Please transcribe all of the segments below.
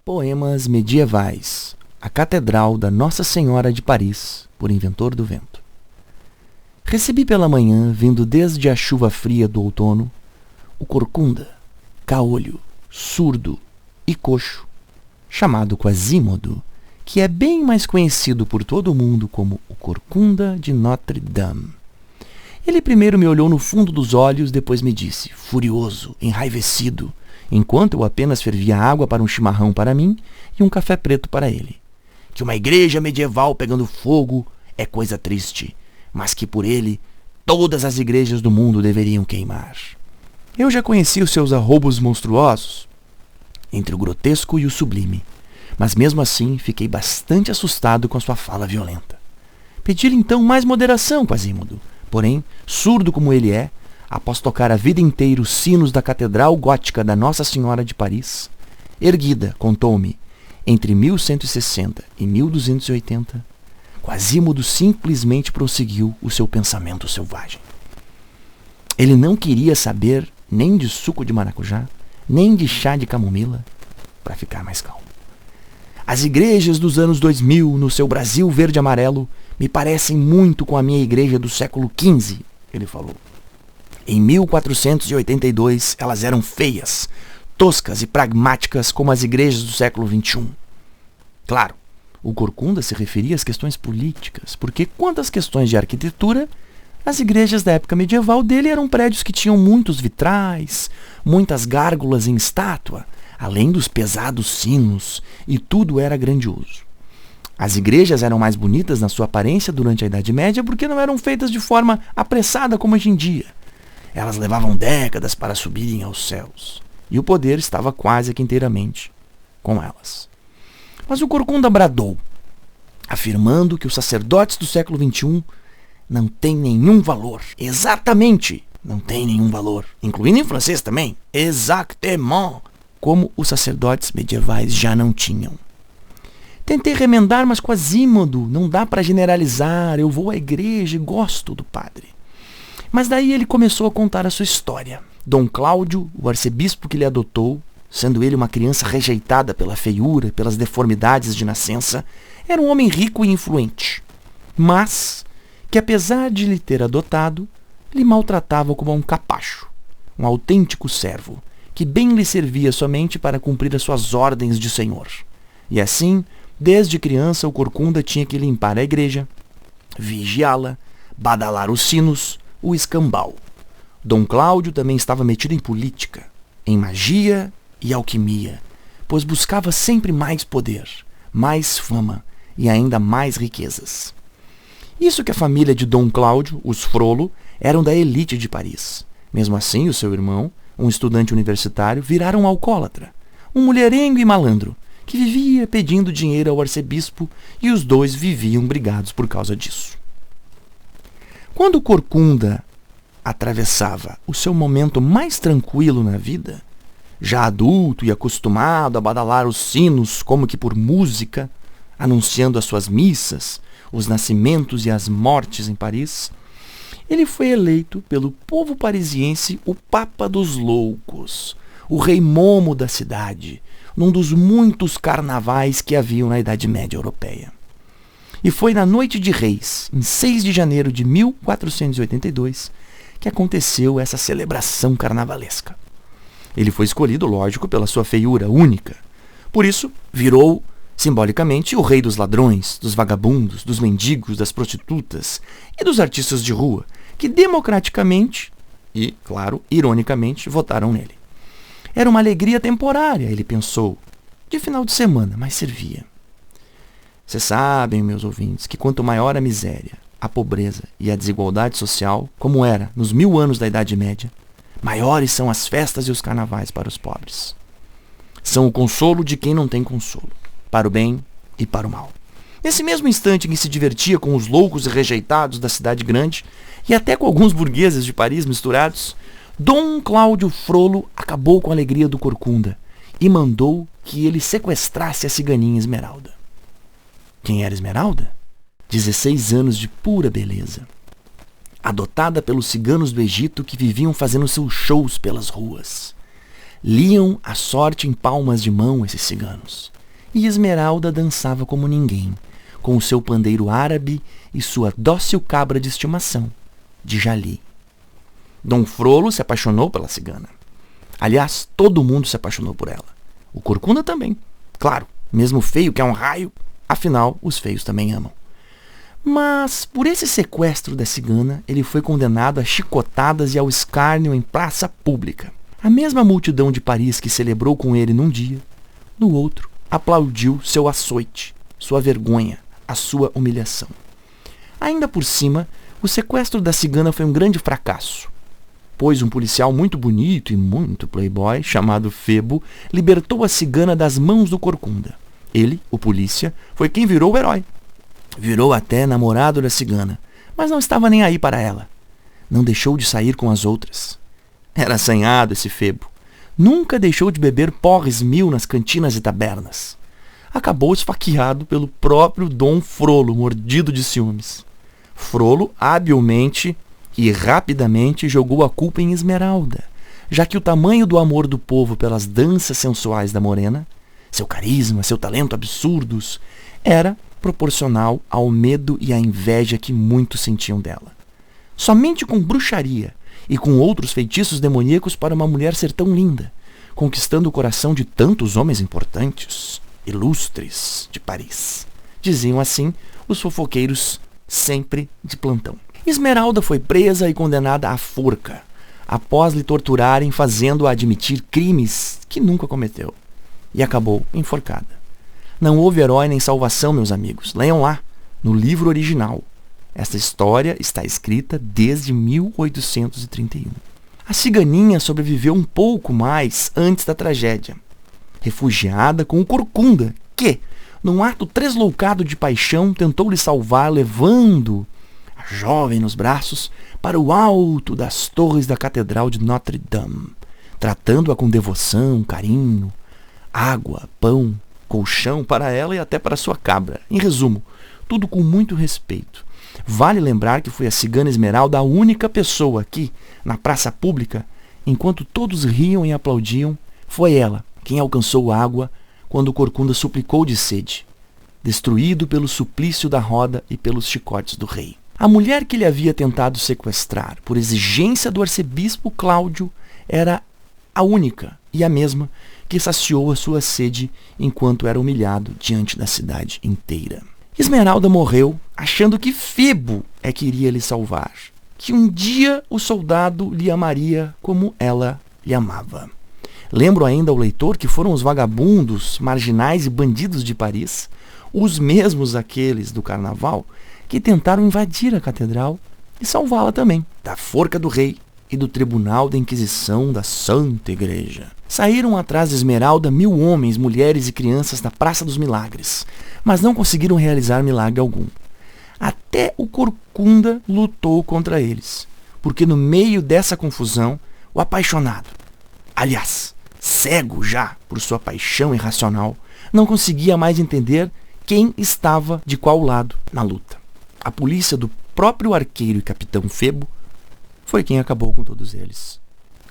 Poemas medievais. A Catedral da Nossa Senhora de Paris, por Inventor do Vento. Recebi pela manhã, vindo desde a chuva fria do outono, o corcunda, caolho, surdo e coxo, chamado Quasímodo, que é bem mais conhecido por todo o mundo como o Corcunda de Notre-Dame. Ele primeiro me olhou no fundo dos olhos, depois me disse, furioso, enraivecido, enquanto eu apenas fervia água para um chimarrão para mim e um café preto para ele, que uma igreja medieval pegando fogo é coisa triste, mas que por ele todas as igrejas do mundo deveriam queimar. Eu já conheci os seus arroubos monstruosos, entre o grotesco e o sublime, mas mesmo assim fiquei bastante assustado com a sua fala violenta. Pedi-lhe então mais moderação, Quasímodo, porém, surdo como ele é, após tocar a vida inteira os sinos da Catedral Gótica da Nossa Senhora de Paris, erguida, contou-me, entre 1160 e 1280, Quasímodo simplesmente prosseguiu o seu pensamento selvagem. Ele não queria saber nem de suco de maracujá, nem de chá de camomila, para ficar mais calmo. As igrejas dos anos 2000, no seu Brasil verde e amarelo, me parecem muito com a minha igreja do século XV, ele falou. Em 1482, elas eram feias, toscas e pragmáticas como as igrejas do século XXI. Claro, o Corcunda se referia às questões políticas, porque quanto às questões de arquitetura, as igrejas da época medieval dele eram prédios que tinham muitos vitrais, muitas gárgulas em estátua, além dos pesados sinos, e tudo era grandioso. As igrejas eram mais bonitas na sua aparência durante a Idade Média porque não eram feitas de forma apressada como hoje em dia. Elas levavam décadas para subirem aos céus, e o poder estava quase que inteiramente com elas. Mas o Corcunda bradou, afirmando que os sacerdotes do século XXI não têm nenhum valor. Exatamente, não têm nenhum valor. Incluindo em francês também. Exactement. Como os sacerdotes medievais já não tinham. Tentei remendar, mas Quasímodo, não dá para generalizar. Eu vou à igreja e gosto do padre. Mas daí ele começou a contar a sua história. Dom Cláudio, o arcebispo que lhe adotou, sendo ele uma criança rejeitada pela feiura, pelas deformidades de nascença, era um homem rico e influente, mas que, apesar de lhe ter adotado, lhe maltratava como a um capacho, um autêntico servo, que bem lhe servia somente para cumprir as suas ordens de senhor. E assim, desde criança, o Corcunda tinha que limpar a igreja, vigiá-la, badalar os sinos, o escambau. Dom Cláudio também estava metido em política, em magia e alquimia, pois buscava sempre mais poder, mais fama e ainda mais riquezas. Isso que a família de Dom Cláudio, os Frollo, eram da elite de Paris. Mesmo assim, o seu irmão, um estudante universitário, virara um alcoólatra, um mulherengo e malandro, que vivia pedindo dinheiro ao arcebispo e os dois viviam brigados por causa disso. Quando Corcunda atravessava o seu momento mais tranquilo na vida, já adulto e acostumado a badalar os sinos como que por música, anunciando as suas missas, os nascimentos e as mortes em Paris, ele foi eleito pelo povo parisiense o Papa dos Loucos, o rei momo da cidade, num dos muitos carnavais que haviam na Idade Média Europeia. E foi na Noite de Reis, em 6 de janeiro de 1482, que aconteceu essa celebração carnavalesca. Ele foi escolhido, lógico, pela sua feiura única. Por isso, virou, simbolicamente, o rei dos ladrões, dos vagabundos, dos mendigos, das prostitutas e dos artistas de rua, que democraticamente e, claro, ironicamente, votaram nele. Era uma alegria temporária, ele pensou, de final de semana, mas servia. Vocês sabem, meus ouvintes, que quanto maior a miséria, a pobreza e a desigualdade social, como era nos 1000 anos da Idade Média, maiores são as festas e os carnavais para os pobres. São o consolo de quem não tem consolo, para o bem e para o mal. Nesse mesmo instante em que se divertia com os loucos e rejeitados da cidade grande, e até com alguns burgueses de Paris misturados, Dom Cláudio Frollo acabou com a alegria do Corcunda e mandou que ele sequestrasse a ciganinha Esmeralda. Quem era Esmeralda? 16 anos de pura beleza. Adotada pelos ciganos do Egito que viviam fazendo seus shows pelas ruas. Liam a sorte em palmas de mão esses ciganos. E Esmeralda dançava como ninguém, com o seu pandeiro árabe e sua dócil cabra de estimação, de Jali. Dom Frollo se apaixonou pela cigana. Aliás, todo mundo se apaixonou por ela. O Corcunda também. Claro, mesmo feio que é um raio, afinal, os feios também amam. Mas, por esse sequestro da cigana, ele foi condenado a chicotadas e ao escárnio em praça pública. A mesma multidão de Paris que celebrou com ele num dia, no outro, aplaudiu seu açoite, sua vergonha, a sua humilhação. Ainda por cima, o sequestro da cigana foi um grande fracasso, pois um policial muito bonito e muito playboy, chamado Febo, libertou a cigana das mãos do Corcunda. Ele, o polícia, foi quem virou o herói. Virou até namorado da cigana, mas não estava nem aí para ela. Não deixou de sair com as outras. Era assanhado esse Febo. Nunca deixou de beber porres 1000 nas cantinas e tabernas. Acabou esfaqueado pelo próprio Dom Frollo, mordido de ciúmes. Frollo habilmente e rapidamente jogou a culpa em Esmeralda, já que o tamanho do amor do povo pelas danças sensuais da morena, seu carisma, seu talento absurdos, era proporcional ao medo e à inveja que muitos sentiam dela. Somente com bruxaria e com outros feitiços demoníacos para uma mulher ser tão linda, conquistando o coração de tantos homens importantes, ilustres de Paris. Diziam assim os fofoqueiros sempre de plantão. Esmeralda foi presa e condenada à forca, após lhe torturarem, fazendo-a admitir crimes que nunca cometeu. E acabou enforcada. Não houve herói nem salvação, meus amigos. Leiam lá, no livro original. Esta história está escrita desde 1831. A ciganinha sobreviveu um pouco mais antes da tragédia, refugiada com o Corcunda, que, num ato tresloucado de paixão, tentou lhe salvar, levando a jovem nos braços para o alto das torres da Catedral de Notre-Dame, tratando-a com devoção, carinho, água, pão, colchão para ela e até para sua cabra. Em resumo, tudo com muito respeito. Vale lembrar que foi a cigana Esmeralda a única pessoa que, na praça pública, enquanto todos riam e aplaudiam, foi ela quem alcançou água quando o Corcunda suplicou de sede, destruído pelo suplício da roda e pelos chicotes do rei. A mulher que ele havia tentado sequestrar, por exigência do arcebispo Cláudio, era a única e a mesma que saciou a sua sede enquanto era humilhado diante da cidade inteira. Esmeralda morreu achando que Febo é que iria lhe salvar, que um dia o soldado lhe amaria como ela lhe amava. Lembro ainda ao leitor que foram os vagabundos, marginais e bandidos de Paris, os mesmos aqueles do carnaval, que tentaram invadir a catedral e salvá-la também da forca do rei e do tribunal da Inquisição da Santa Igreja. Saíram atrás de Esmeralda 1000 homens, mulheres e crianças na Praça dos Milagres, mas não conseguiram realizar milagre algum. Até o Corcunda lutou contra eles, porque no meio dessa confusão, o apaixonado, aliás, cego já por sua paixão irracional, não conseguia mais entender quem estava de qual lado na luta. A polícia do próprio arqueiro e capitão Febo foi quem acabou com todos eles,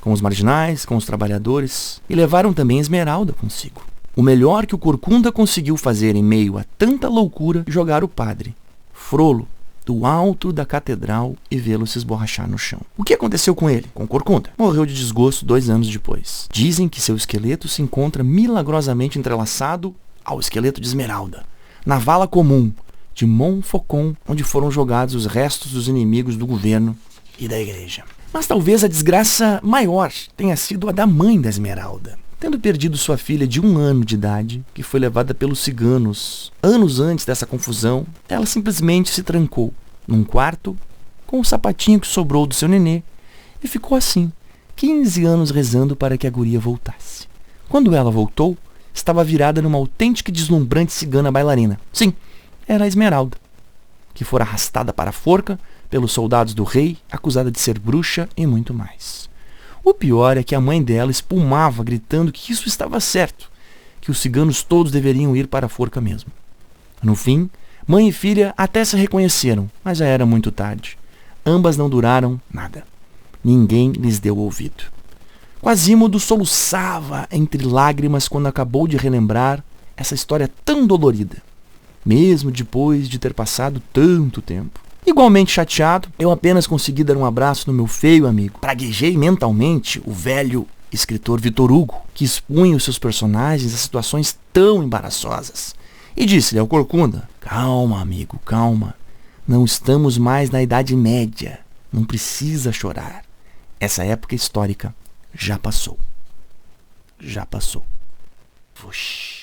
com os marginais, com os trabalhadores, e levaram também Esmeralda consigo. O melhor que o Corcunda conseguiu fazer em meio a tanta loucura, jogar o padre Frollo do alto da catedral e vê-lo se esborrachar no chão. O que aconteceu com ele, com Corcunda? Morreu de desgosto 2 anos depois. Dizem que seu esqueleto se encontra milagrosamente entrelaçado ao esqueleto de Esmeralda, na vala comum de Montfaucon, onde foram jogados os restos dos inimigos do governo e da igreja. Mas talvez a desgraça maior tenha sido a da mãe da Esmeralda. Tendo perdido sua filha de 1 ano de idade, que foi levada pelos ciganos anos antes dessa confusão, ela simplesmente se trancou num quarto com o sapatinho que sobrou do seu nenê e ficou assim, 15 anos rezando para que a guria voltasse. Quando ela voltou, estava virada numa autêntica e deslumbrante cigana bailarina. Sim, era a Esmeralda, que fora arrastada para a forca pelos soldados do rei, acusada de ser bruxa e muito mais. O pior é que a mãe dela espumava, gritando que isso estava certo, que os ciganos todos deveriam ir para a forca mesmo. No fim, mãe e filha até se reconheceram, mas já era muito tarde. Ambas não duraram nada. Ninguém lhes deu ouvido. Quasimodo soluçava entre lágrimas quando acabou de relembrar essa história tão dolorida, mesmo depois de ter passado tanto tempo. Igualmente chateado, eu apenas consegui dar um abraço no meu feio amigo. Praguejei mentalmente o velho escritor Victor Hugo, que expunha os seus personagens a situações tão embaraçosas. E disse-lhe ao corcunda: calma, amigo, calma. Não estamos mais na Idade Média. Não precisa chorar. Essa época histórica já passou. Já passou. Vush.